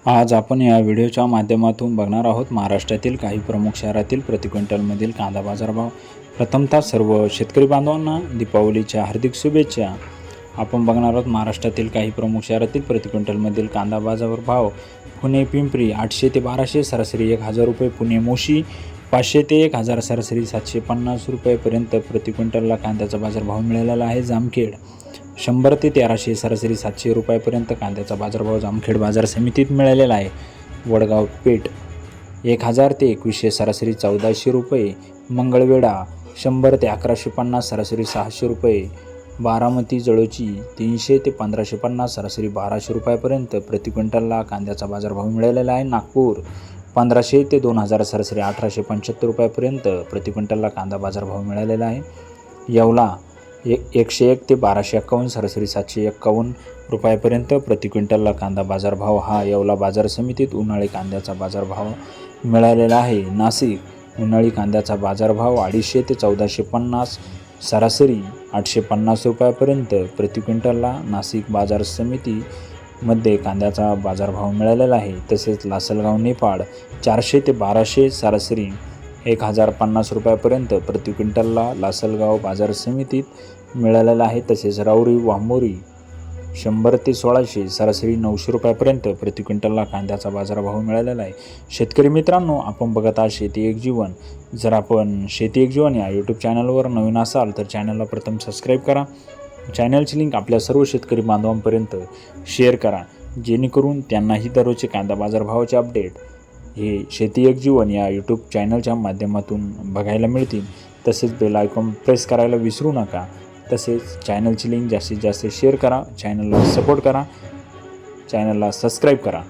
आज आपण या व्हिडिओच्या माध्यमातून बघणार आहोत महाराष्ट्रातील काही प्रमुख शहरातील प्रति क्विंटलमधील कांदा बाजारभाव। प्रथमतः सर्व शेतकरी बांधवांना दीपावलीच्या हार्दिक शुभेच्छा। आपण बघणार आहोत महाराष्ट्रातील काही प्रमुख शहरातील प्रति क्विंटलमधील कांदा बाजारभाव। पुणे पिंपरी 800 ते 1200 सरासरी 1000 रुपये, पुणे मोशी 500 ते 1000 सरासरी 750 रुपयेपर्यंत प्रति क्विंटलला कांद्याचा बाजारभाव मिळालेला आहे। जामखेड 100 ते 1300 सरासरी 700 रुपयापर्यंत कांद्याचा बाजारभाव जामखेड बाजार समितीत मिळालेला आहे। वडगाव पेठ 1000 ते 2100 सरासरी 1400 रुपये, मंगळवेढा 100 ते 1150 सरासरी 600 रुपये, बारामती जळोची 300 ते 1550 सरासरी 1200 रुपयापर्यंत प्रति क्विंटलला कांद्याचा बाजारभाव मिळालेला आहे। नागपूर 1500 ते 2000 सरासरी 1875 रुपयापर्यंत प्रति क्विंटलला कांदा बाजारभाव मिळालेला आहे। येवला 101 ते 1251 सरासरी 751 रुपयापर्यंत प्रति क्विंटलला कांदा बाजारभाव हा येवला बाजार समितीत उन्हाळी कांद्याचा बाजारभाव मिळालेला आहे। नाशिक उन्हाळी कांद्याचा बाजारभाव 250 ते 1450 सरासरी 850 रुपयापर्यंत प्रति क्विंटलला नाशिक बाजार समितीमध्ये कांद्याचा बाजारभाव मिळालेला आहे। तसेच लासलगाव नेपाळ 400 ते 1200 सरासरी 1050 रुपयापर्यंत प्रति क्विंटलला लासलगाव बाजार समितीत मिळालेला आहे। तसेच राऊरी वामोरी 100 ते 1600 सरासरी 900 रुपयापर्यंत प्रति क्विंटलला कांद्याचा बाजारभाव मिळालेला आहे। शेतकरी मित्रांनो, आपण बघत आहात शेती एक जीवन। जर आपण शेती एक जीवन या यूट्यूब चॅनलवर नवीन असाल तर चॅनलला प्रथम सबस्क्राईब करा। चॅनलची लिंक आपल्या सर्व शेतकरी बांधवांपर्यंत शेअर करा, जेणेकरून त्यांनाही दररोजचे कांदा बाजारभावाचे अपडेट हे शेती एक जीवन या यूट्यूब चॅनलच्या माध्यमातून बघायला मिळतील। तसेच बेल आयकॉन प्रेस करायला विसरू नका। तसेच चॅनलची लिंक जास्तीत जास्त शेअर करा, चॅनलला सपोर्ट करा, चॅनलला सबस्क्राईब करा।